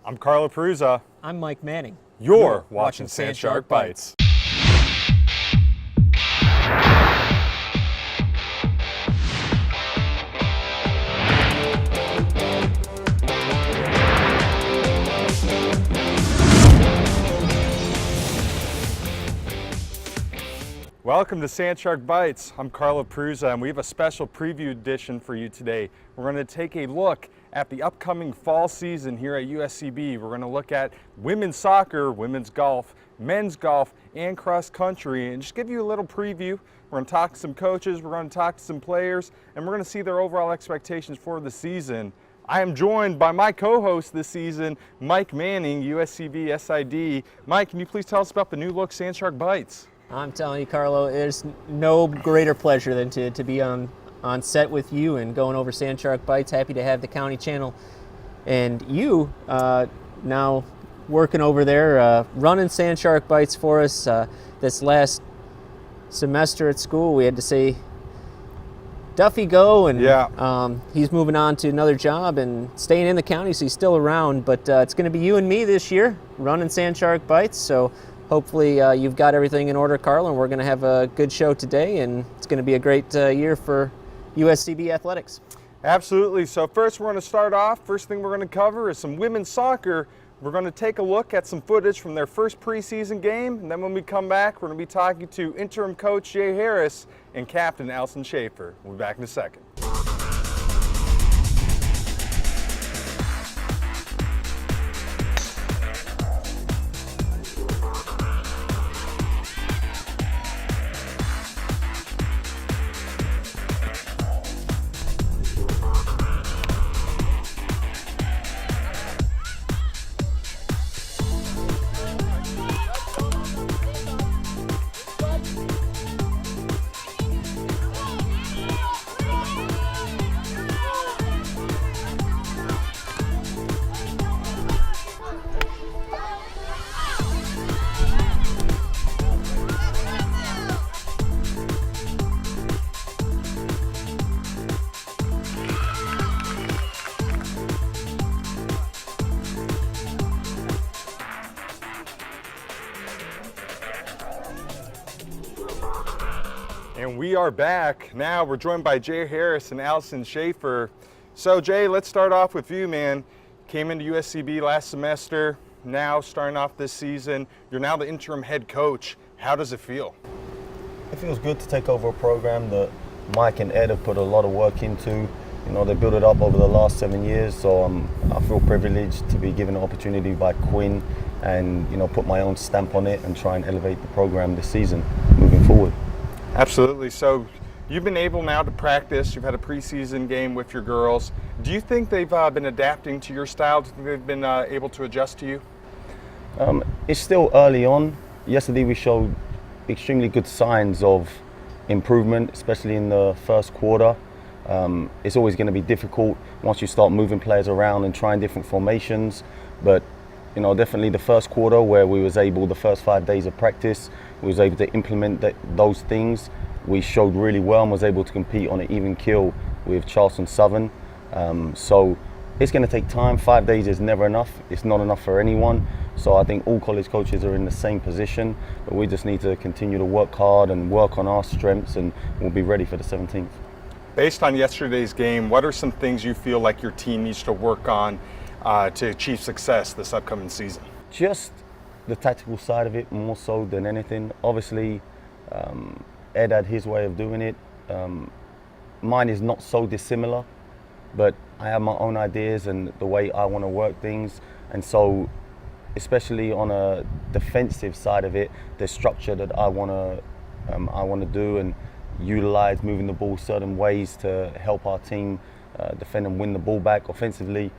I'm Carlo Perruzza. I'm Mike Manning. You're watching Sand Shark Bytes. Welcome to Sand Shark Bytes. I'm Carlo Perruzza, and we have a special preview edition for you today. We're going to take a look at the upcoming fall season here at USCB. We're going to look at women's soccer, women's golf, men's golf, and cross country, and just give you a little preview. We're going to talk to some coaches, we're going to talk to some players, and we're going to see their overall expectations for the season. I am joined by my co-host this season, Mike Manning, USCB SID. Mike, can you please tell us about the new look Sand Shark Bytes? I'm telling you, Carlo, there's no greater pleasure than to be on set with you and going over Sand Shark Bytes. Happy to have the county channel and you now working over there, running Sand Shark Bytes for us. This last semester at school, we had to say, Duffy go, and he's moving on to another job and staying in the county, so he's still around. But it's going to be you and me this year running Sand Shark Bytes. So hopefully you've got everything in order, Carlo, and we're going to have a good show today, and it's going to be a great year for USCB athletics. Absolutely. So first we're going to start off. First thing we're going to cover is some women's soccer. We're going to take a look at some footage from their first preseason game, and then when we come back, we're going to be talking to interim coach Jay Harris and captain Allison Schaefer. We'll be back in a second. And we are back. Now we're joined by Jay Harris and Allison Schaefer. So Jay, let's start off with you, man. Came into USCB last semester, now starting off this season. You're now the interim head coach. How does it feel? It feels good to take over a program that Mike and Ed have put a lot of work into. You know, they built it up over the last 7 years, so I feel privileged to be given an opportunity by Quinn and, you know, put my own stamp on it and try and elevate the program this season moving forward. Absolutely. So you've been able now to practice. You've had a preseason game with your girls. Do you think they've been adapting to your style? Do you think they've been able to adjust to you? It's still early on. Yesterday we showed extremely good signs of improvement, especially in the first quarter. It's always going to be difficult once you start moving players around and trying different formations. But you know, definitely the first quarter where we was able, the first 5 days of practice, we was able to implement those things. We showed really well and was able to compete on an even keel with Charleston Southern. So it's going to take time. 5 days is never enough. It's not enough for anyone. So I think all college coaches are in the same position, but we just need to continue to work hard and work on our strengths, and we'll be ready for the 17th. Based on yesterday's game, what are some things you feel like your team needs to work on to achieve success this upcoming season? Just the tactical side of it more so than anything. Obviously, Ed had his way of doing it. Mine is not so dissimilar, but I have my own ideas and the way I want to work things. And so, especially on a defensive side of it, the structure that I want to do and utilize, moving the ball certain ways to help our team defend and win the ball back. Offensively,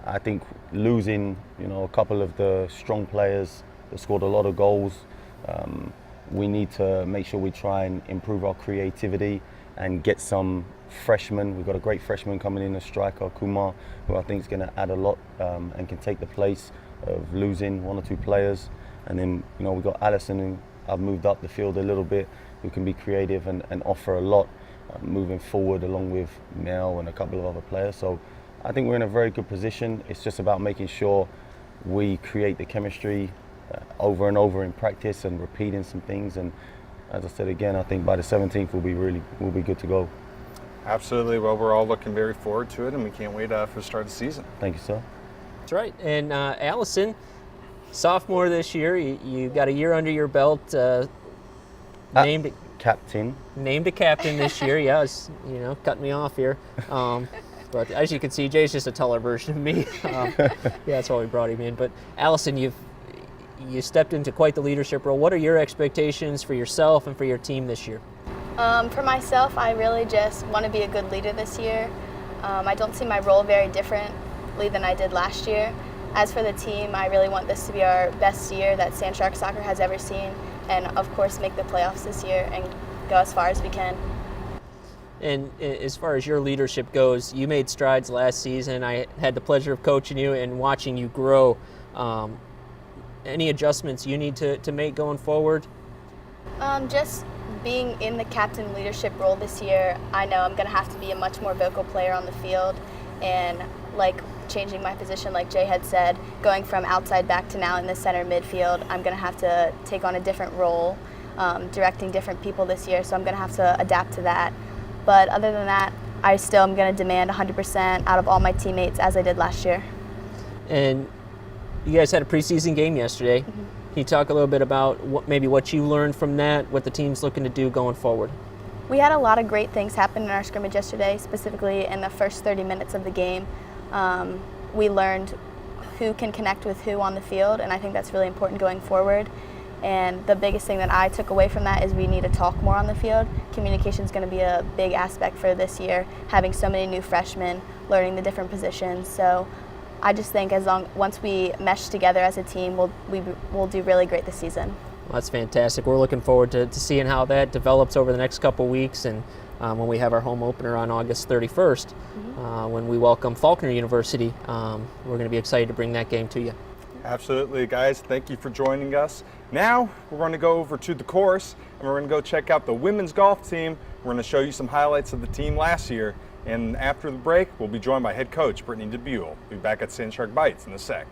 I think losing, you know, a couple of the strong players that scored a lot of goals, we need to make sure we try and improve our creativity and get some freshmen. We've got a great freshman coming in, a striker, Kumar, who I think is going to add a lot and can take the place of losing one or two players. And then, you know, we've got Allison, who I've moved up the field a little bit, who can be creative and offer a lot moving forward, along with Mel and a couple of other players. So I think we're in a very good position. It's just about making sure we create the chemistry over and over in practice and repeating some things. And as I said again, I think by the 17th we'll be good to go. Absolutely. Well, we're all looking very forward to it, and we can't wait for the start of the season. Thank you, sir. That's right. And Allison, sophomore this year, you got a year under your belt. Named a captain this year. Yeah, it's, cutting me off here. But as you can see, Jay's just a taller version of me. Yeah, that's why we brought him in. But Allison, you stepped into quite the leadership role. What are your expectations for yourself and for your team this year? For myself, I really just want to be a good leader this year. I don't see my role very differently than I did last year. As for the team, I really want this to be our best year that Sand Shark Soccer has ever seen, and of course make the playoffs this year and go as far as we can. And as far as your leadership goes, you made strides last season. I had the pleasure of coaching you and watching you grow. Any adjustments you need to make going forward? Just being in the captain leadership role this year, I know I'm going to have to be a much more vocal player on the field, and changing my position, like Jay had said, going from outside back to now in the center midfield, I'm going to have to take on a different role, directing different people this year, so I'm going to have to adapt to that. But other than that, I still am going to demand 100% out of all my teammates as I did last year. And you guys had a preseason game yesterday. Mm-hmm. Can you talk a little bit about what you learned from that, what the team's looking to do going forward? We had a lot of great things happen in our scrimmage yesterday, specifically in the first 30 minutes of the game. We learned who can connect with who on the field, and I think that's really important going forward. And the biggest thing that I took away from that is we need to talk more on the field. Communication is going to be a big aspect for this year, having so many new freshmen, learning the different positions. So I just think once we mesh together as a team, we'll do really great this season. Well, that's fantastic. We're looking forward to seeing how that develops over the next couple weeks, and when we have our home opener on August 31st, when we welcome Faulkner University. We're going to be excited to bring that game to you. Absolutely, guys. Thank you for joining us. Now we're going to go over to the course, and we're going to go check out the women's golf team. We're going to show you some highlights of the team last year. And after the break, we'll be joined by head coach Brittany DeBuell. We'll be back at Sand Shark Bytes in a sec.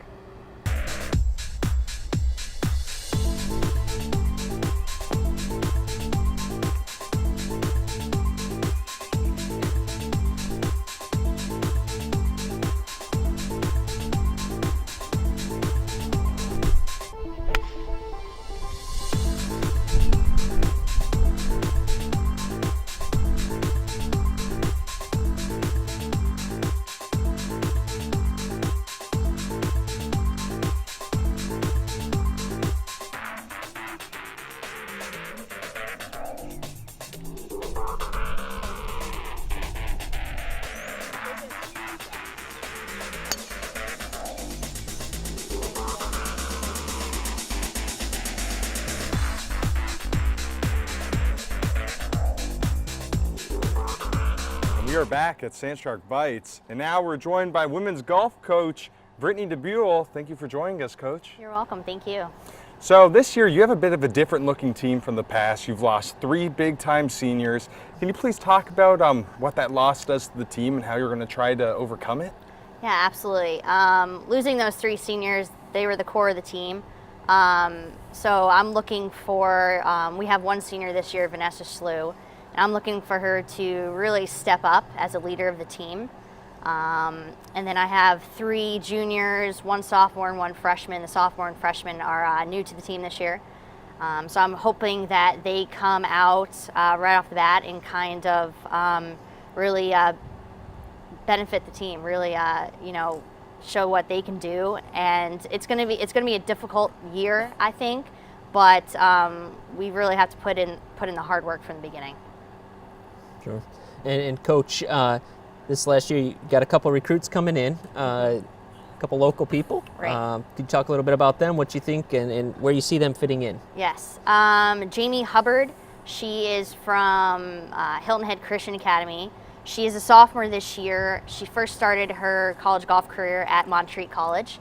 We are back at Sand Shark Bytes, and now we're joined by women's golf coach Brittany DeBuell. Thank you for joining us, Coach. You're welcome. Thank you. So this year you have a bit of a different looking team from the past. You've lost 3 big-time seniors. Can you please talk about what that loss does to the team and how you're going to try to overcome it? Yeah, absolutely. Losing those 3 seniors, they were the core of the team. So I'm looking for, we have 1 senior this year, Vanessa Slew. And I'm looking for her to really step up as a leader of the team. And then I have 3 juniors, 1 sophomore and 1 freshman. The sophomore and freshman are new to the team this year. So I'm hoping that they come out right off the bat and kind of really benefit the team, really show what they can do. And it's going to be a difficult year, I think, but we really have to put in the hard work from the beginning. Sure. And Coach, this last year you got a couple recruits coming in, a couple local people. Right. Could you talk a little bit about them, what you think, and where you see them fitting in? Yes. Jamie Hubbard, she is from Hilton Head Christian Academy. She is a sophomore this year. She first started her college golf career at Montreat College.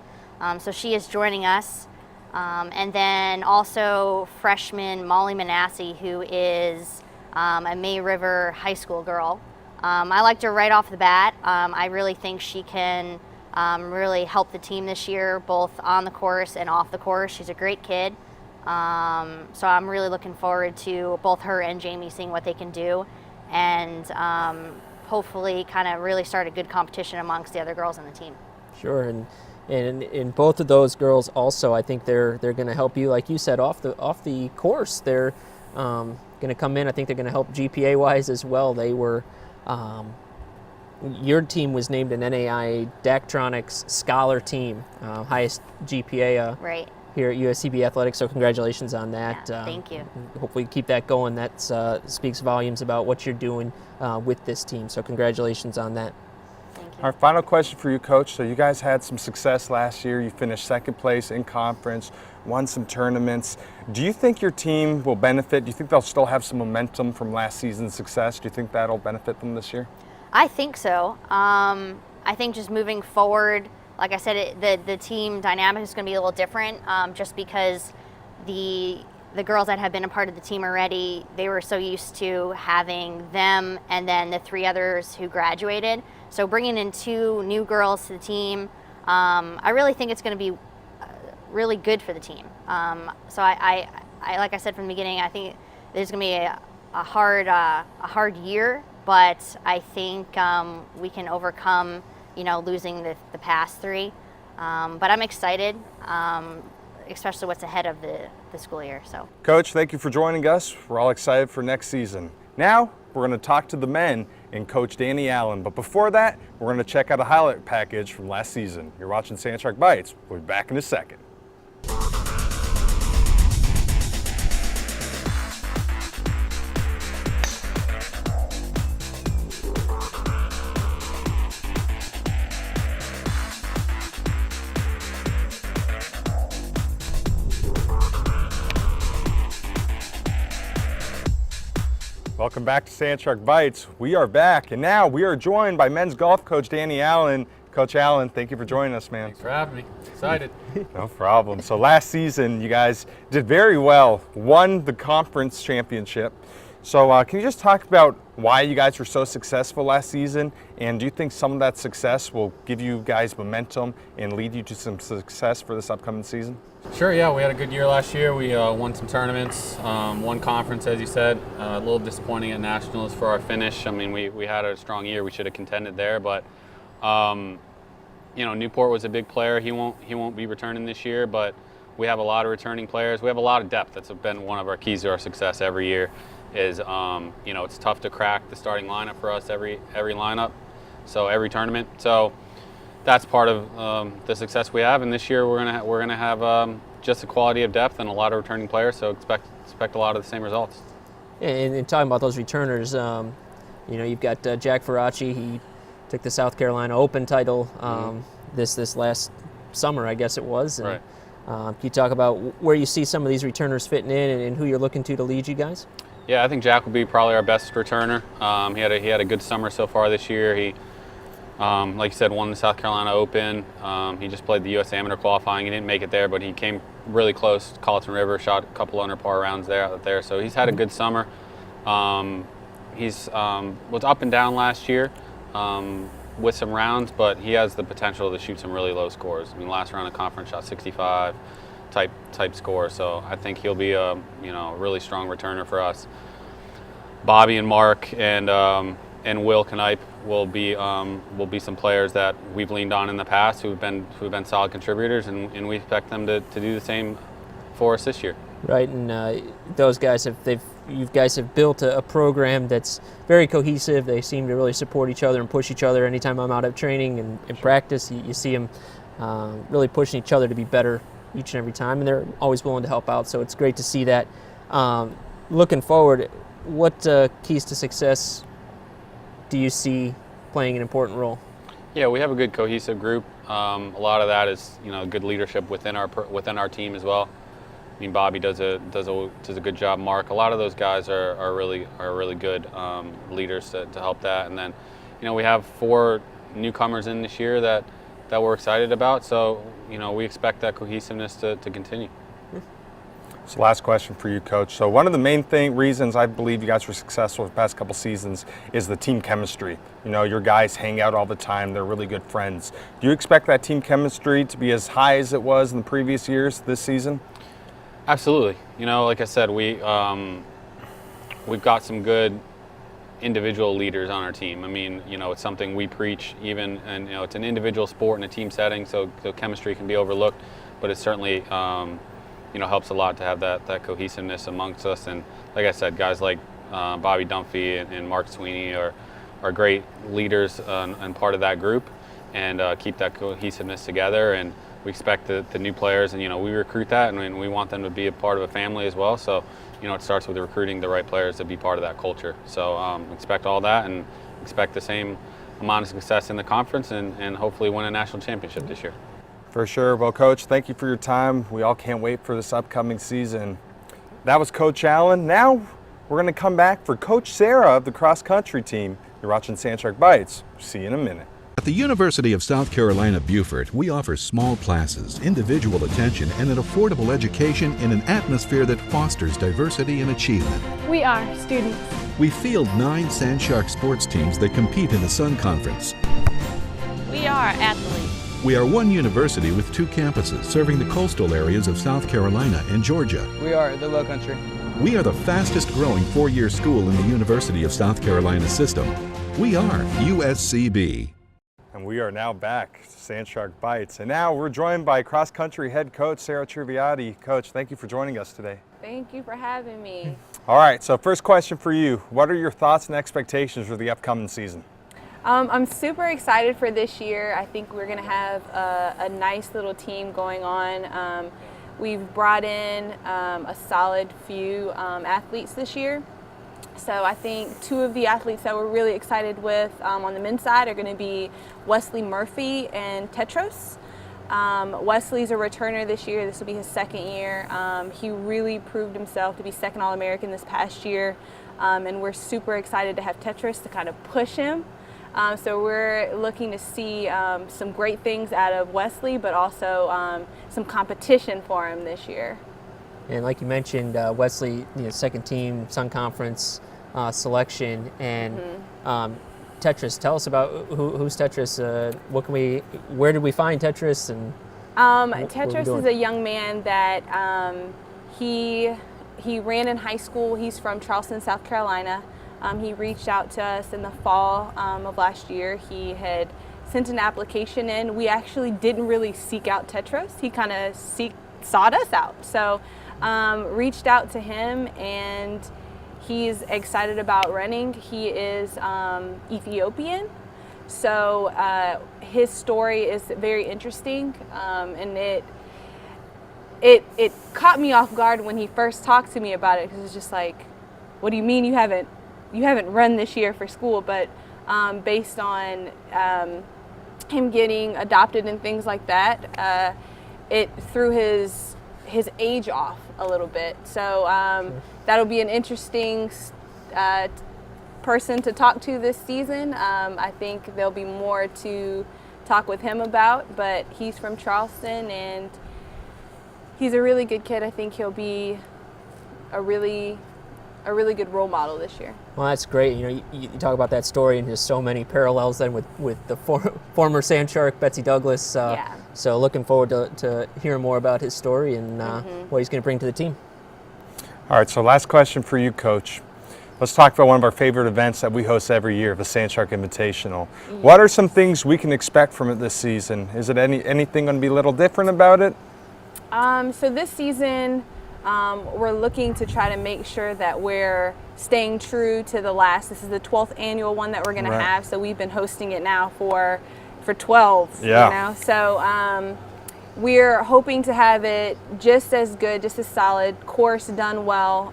So she is joining us. And then also freshman Molly Manasseh, who is a May River High School girl. I liked her right off the bat. I really think she can really help the team this year, both on the course and off the course. She's a great kid. So I'm really looking forward to both her and Jamie seeing what they can do, and hopefully kind of really start a good competition amongst the other girls on the team. Sure, and both of those girls also, I think they're going to help you, like you said, off the course. They're going to come in. I think they're going to help GPA wise as well. They were. Your team was named an NAIA Daktronics Scholar Team, highest GPA Right. here at USCB Athletics, so congratulations on that. Yeah, thank you. Hopefully keep that going. That speaks volumes about what you're doing with this team, so congratulations on that. Thank you. Our final question for you, Coach. So you guys had some success last year. You finished second place in conference, won some tournaments. Do you think your team will benefit? Do you think they'll still have some momentum from last season's success? Do you think that'll benefit them this year? I think so. I think just moving forward, like I said, the team dynamic is going to be a little different, just because the girls that have been a part of the team already, they were so used to having them and then the 3 others who graduated. So bringing in 2 new girls to the team, I really think it's going to be really good for the team. So I like I said from the beginning, I think there's going to be a hard year, but I think we can overcome, losing the past 3. But I'm excited, especially what's ahead of the school year. So, Coach, thank you for joining us. We're all excited for next season. Now, we're going to talk to the men and Coach Danny Allen. But before that, we're going to check out a highlight package from last season. You're watching Sandshark Bytes. We'll be back in a second. Welcome back to Sandshark Bytes. We are back, and now we are joined by men's golf coach Danny Allen. Coach Allen, thank you for joining us, man. Thanks for having me. Excited. No problem. So last season, you guys did very well, won the conference championship. So can you just talk about why you guys were so successful last season, and do you think some of that success will give you guys momentum and lead you to some success for this upcoming season? Sure, yeah, we had a good year last year. We won some tournaments, won conference, as you said. A little disappointing at nationals for our finish. I mean, we had a strong year. We should have contended there, but Newport was a big player. He won't be returning this year, but we have a lot of returning players. We have a lot of depth. That's been one of our keys to our success every year. Is it's tough to crack the starting lineup for us every lineup, so every tournament. So that's part of the success we have. And this year we're gonna have just a quality of depth and a lot of returning players. So expect a lot of the same results. And talking about those returners, you've got Jack Faraci. He took the South Carolina Open title this last summer, I guess it was. And, right. Can you talk about where you see some of these returners fitting in and who you're looking to lead you guys? Yeah, I think Jack will be probably our best returner. He had a good summer so far this year. He, like you said, won the South Carolina Open. He just played the U.S. Amateur qualifying. He didn't make it there, but he came really close. Colleton River, shot a couple under par rounds out there. So he's had a good summer. He's was up and down last year with some rounds, but he has the potential to shoot some really low scores. I mean, last round of conference shot 65. Type score, so I think he'll be a really strong returner for us. Bobby and Mark and Will Knipe will be some players that we've leaned on in the past who've been solid contributors, and we expect them to do the same for us this year. Right, and those guys you guys have built a program that's very cohesive. They seem to really support each other and push each other. Anytime I'm out of training and in practice, you see them really pushing each other to be better each and every time, and they're always willing to help out, so it's great to see that. Looking forward, what keys to success do you see playing an important role? Yeah, we have a good cohesive group. A lot of that is good leadership within our team as well. I mean, Bobby does a good job. Mark, a lot of those guys are really good leaders to help that. And then we have 4 newcomers in this year that we're excited about. So we expect that cohesiveness to continue. So last question for you, Coach. So one of the main reasons I believe you guys were successful the past couple seasons is the team chemistry. You know, your guys hang out all the time. They're really good friends. Do you expect that team chemistry to be as high as it was in the previous years this season? Absolutely. You know, like I said, we've got some good individual leaders on our team. I mean, you know, it's something we preach even, and you know, it's an individual sport in a team setting, so chemistry can be overlooked, but it certainly you know, helps a lot to have that cohesiveness amongst us. And like I said, guys like Bobby Dunphy and Mark Sweeney are great leaders and part of that group, and keep that cohesiveness together. And we expect the new players, and you know, we recruit that, and we want them to be a part of a family as well. So you know, it starts with recruiting the right players to be part of that culture. So expect all that, and expect the same amount of success in the conference, and hopefully win a national championship this year. For sure. Well, Coach, thank you for your time. We all can't wait for this upcoming season. That was Coach Allen. Now we're going to come back for Coach Sarah of the cross country team. You're watching Sandshark Bites. See you in a minute. At the University of South Carolina, Beaufort, we offer small classes, individual attention, and an affordable education in an atmosphere that fosters diversity and achievement. We are students. We field 9 Sandshark sports teams that compete in the Sun Conference. We are athletes. We are one university with 2 campuses serving the coastal areas of South Carolina and Georgia. We are the Low Country. We are the fastest growing 4-year school in the University of South Carolina system. We are USCB. And we are now back, Sandshark Bites. And now we're joined by cross country head coach Sarah Triviati. Coach, thank you for joining us today. Thank you for having me. All right, so first question for you. What are your thoughts and expectations for the upcoming season? I'm super excited for this year. I think we're going to have a nice little team going on. We've brought in a solid few athletes this year. So I think 2 of the athletes that we're really excited with on the men's side are going to be Wesley Murphy and Tetros. Wesley's a returner this year. This will be his 2nd year. He really proved himself to be 2nd All-American this past year, and we're super excited to have Tetros to kind of push him. So we're looking to see some great things out of Wesley, but also some competition for him this year. And like you mentioned, Wesley, 2nd team Sun Conference selection, and Tetris. Tell us about who's Tetris. Where did we find Tetris? And Tetris is a young man that he ran in high school. He's from Charleston, South Carolina. He reached out to us in the fall of last year. He had sent an application in. We actually didn't really seek out Tetros. He kind of sought us out. So reached out to him, and he's excited about running. He is Ethiopian. So his story is very interesting, and it caught me off guard when he first talked to me about it, because it's just like, what do you mean you haven't run this year for school? But based on him getting adopted and things like that, it threw his age off a little bit. So that'll be an interesting person to talk to this season. I think there'll be more to talk with him about, but he's from Charleston and he's a really good kid. I think he'll be a really good role model this year. Well, that's great. You talk about that story, and just so many parallels then with the former Sandshark, Betsy Douglas. Yeah. So looking forward to hearing more about his story and what he's going to bring to the team. All right, so last question for you, Coach. Let's talk about one of our favorite events that we host every year, the Sandshark Invitational. What are some things we can expect from it this season? Is it anything going to be a little different about it? So this season, we're looking to try to make sure that we're staying true to the last. This is the 12th annual one that we're going to have, so we've been hosting it now for 12. Yeah. So we're hoping to have it just as good, just as solid, course done well.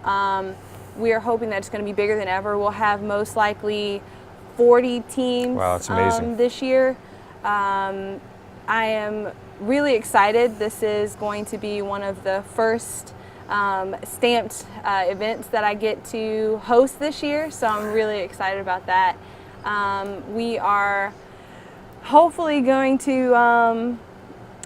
We are hoping that it's going to be bigger than ever. We'll have most likely 40 teams. Wow, that's amazing. This year. I am really excited. This is going to be one of the first stamped events that I get to host this year, so I'm really excited about that. We are hopefully going to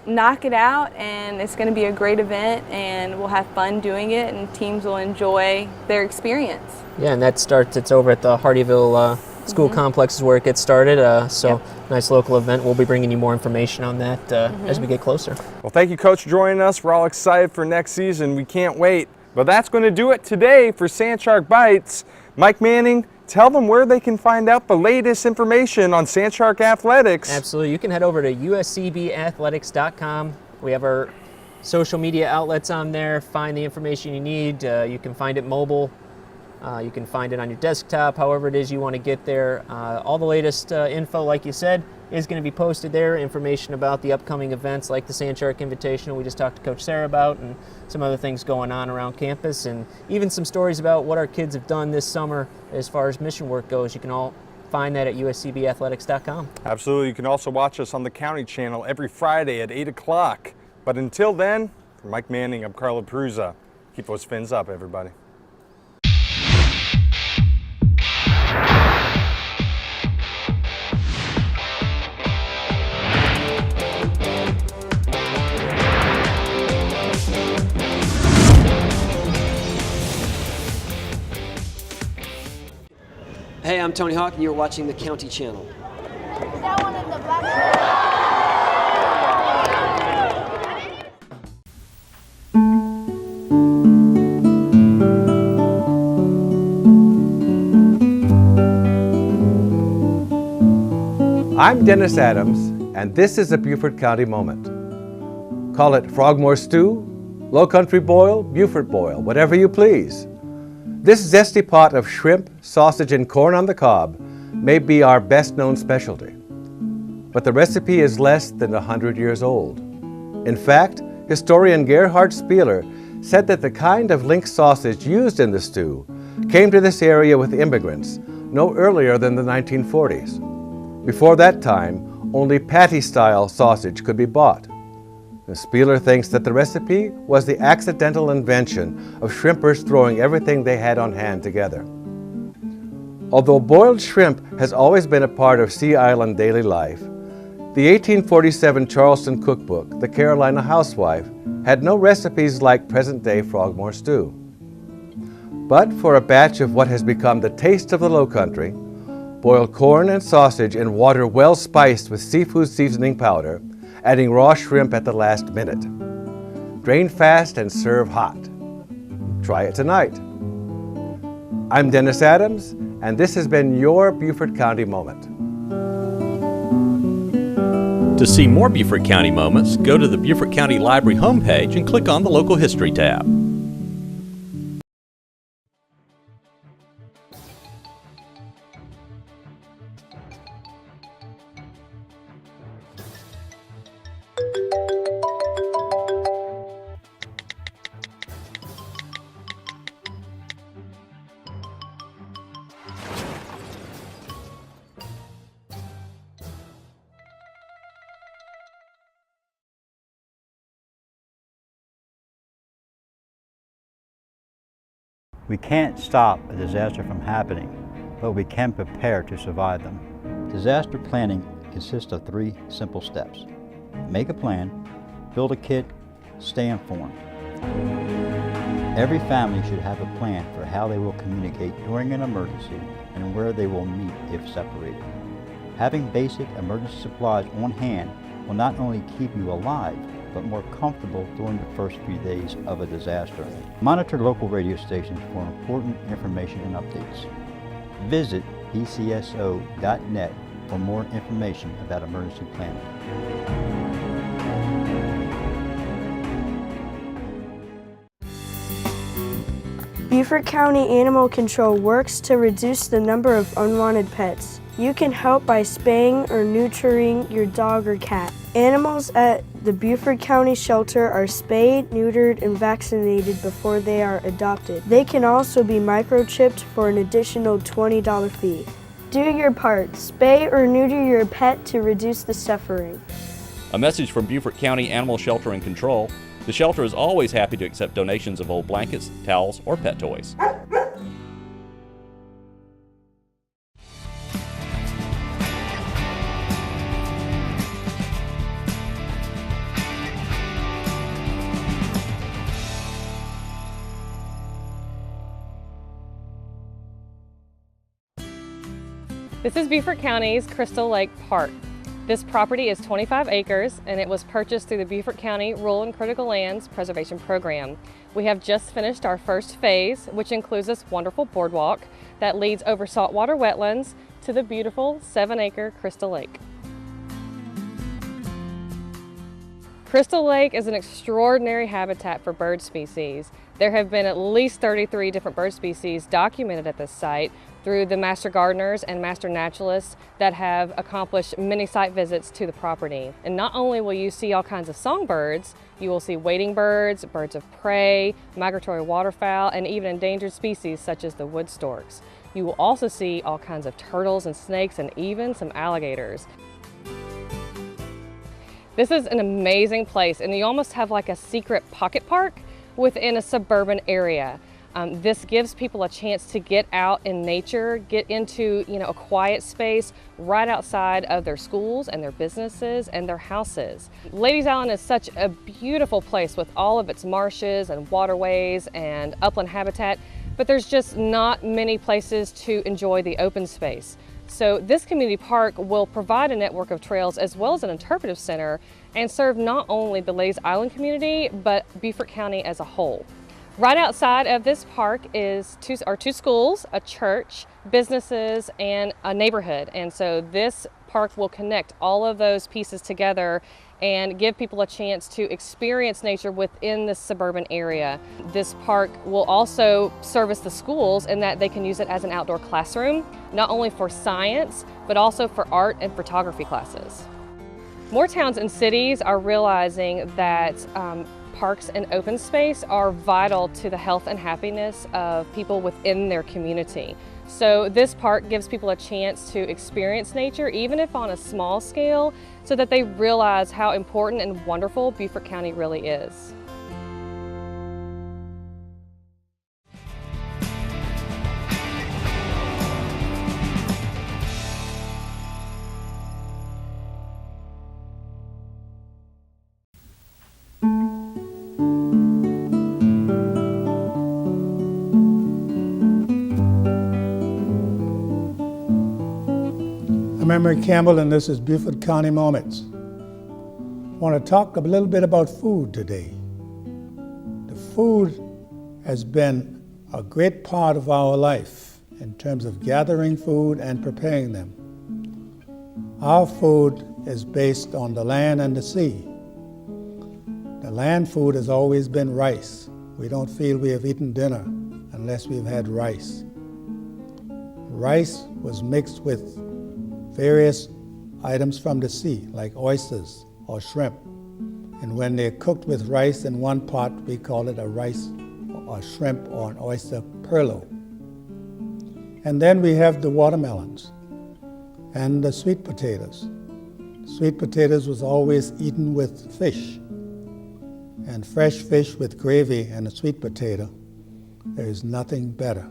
knock it out, and it's going to be a great event, and we'll have fun doing it, and teams will enjoy their experience. Yeah, and that starts, it's over at the Hardyville School Complex is where it gets started, so nice local event. We'll be bringing you more information on that as we get closer. Well, thank you, Coach, for joining us. We're all excited for next season. We can't wait. But that's going to do it today for Sandshark Bytes. Mike Manning, tell them where they can find out the latest information on Sandshark Athletics. Absolutely. You can head over to uscbathletics.com. We have our social media outlets on there. Find the information you need. You can find it mobile. You can find it on your desktop, however it is you want to get there. All the latest info, like you said, is going to be posted there. Information about the upcoming events like the Sandshark Invitational we just talked to Coach Sarah about, and some other things going on around campus, and even some stories about what our kids have done this summer as far as mission work goes. You can all find that at uscbathletics.com. Absolutely. You can also watch us on the County Channel every Friday at 8 o'clock. But until then, for Mike Manning, I'm Carlo Perruzza. Keep those fins up, everybody. Hey, I'm Tony Hawk, and you're watching the County Channel. Is that one of the black? I'm Dennis Adams, and this is a Beaufort County moment. Call it Frogmore Stew, Low Country Boil, Beaufort Boil, whatever you please. This zesty pot of shrimp, sausage, and corn on the cob may be our best-known specialty. But the recipe is less than 100 years old. In fact, historian Gerhard Spieler said that the kind of link sausage used in the stew came to this area with immigrants no earlier than the 1940s. Before that time, only patty-style sausage could be bought. Spieler thinks that the recipe was the accidental invention of shrimpers throwing everything they had on hand together. Although boiled shrimp has always been a part of Sea Island daily life, the 1847 Charleston cookbook, The Carolina Housewife, had no recipes like present-day Frogmore stew. But for a batch of what has become the taste of the Lowcountry, boil corn and sausage in water well spiced with seafood seasoning powder, adding raw shrimp at the last minute. Drain fast and serve hot. Try it tonight. I'm Dennis Adams, and this has been your Beaufort County Moment. To see more Beaufort County moments, go to the Beaufort County Library homepage and click on the Local History tab. We can't stop a disaster from happening, but we can prepare to survive them. Disaster planning consists of 3 simple steps. Make a plan, build a kit, stay informed. Every family should have a plan for how they will communicate during an emergency and where they will meet if separated. Having basic emergency supplies on hand will not only keep you alive, but more comfortable during the first few days of a disaster. Monitor local radio stations for important information and updates. Visit bcso.net for more information about emergency planning. Beaufort County Animal Control works to reduce the number of unwanted pets. You can help by spaying or neutering your dog or cat. Animals at the Beaufort County shelter are spayed, neutered, and vaccinated before they are adopted. They can also be microchipped for an additional $20 fee. Do your part. Spay or neuter your pet to reduce the suffering. A message from Beaufort County Animal Shelter and Control. The shelter is always happy to accept donations of old blankets, towels, or pet toys. This is Beaufort County's Crystal Lake Park. This property is 25 acres and it was purchased through the Beaufort County Rural and Critical Lands Preservation Program. We have just finished our first phase, which includes this wonderful boardwalk that leads over saltwater wetlands to the beautiful 7-acre Crystal Lake. Crystal Lake is an extraordinary habitat for bird species. There have been at least 33 different bird species documented at this site through the master gardeners and master naturalists that have accomplished many site visits to the property. And not only will you see all kinds of songbirds, you will see wading birds, birds of prey, migratory waterfowl, and even endangered species such as the wood storks. You will also see all kinds of turtles and snakes and even some alligators. This is an amazing place, and you almost have like a secret pocket park within a suburban area. This gives people a chance to get out in nature, get into a quiet space right outside of their schools and their businesses and their houses. Ladies Island is such a beautiful place with all of its marshes and waterways and upland habitat, but there's just not many places to enjoy the open space. So this community park will provide a network of trails as well as an interpretive center and serve not only the Ladies Island community, but Beaufort County as a whole. Right outside of this park are two schools, a church, businesses, and a neighborhood. And so this park will connect all of those pieces together and give people a chance to experience nature within this suburban area. This park will also service the schools in that they can use it as an outdoor classroom, not only for science, but also for art and photography classes. More towns and cities are realizing that parks and open space are vital to the health and happiness of people within their community. So this park gives people a chance to experience nature, even if on a small scale, so that they realize how important and wonderful Beaufort County really is. I'm Emery Campbell, and this is Beaufort County Moments. I want to talk a little bit about food today. The food has been a great part of our life in terms of gathering food and preparing them. Our food is based on the land and the sea. The land food has always been rice. We don't feel we have eaten dinner unless we've had rice. Rice was mixed with various items from the sea, like oysters or shrimp. And when they're cooked with rice in one pot, we call it a rice or shrimp or an oyster perlo. And then we have the watermelons and the sweet potatoes. Sweet potatoes was always eaten with fish. And fresh fish with gravy and a sweet potato, there is nothing better.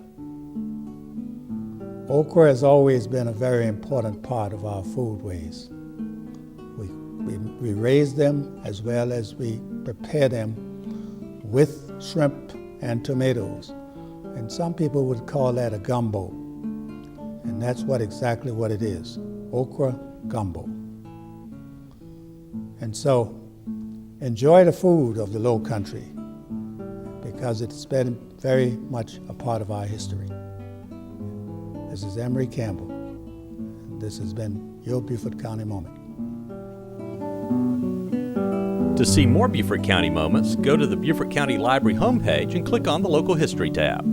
Okra has always been a very important part of our foodways. We raise them as well as we prepare them with shrimp and tomatoes. And some people would call that a gumbo. And that's exactly what it is, okra gumbo. And so, enjoy the food of the Low Country because it's been very much a part of our history. This is Emery Campbell. This has been your Beaufort County Moment. To see more Beaufort County Moments, go to the Beaufort County Library homepage and click on the Local History tab.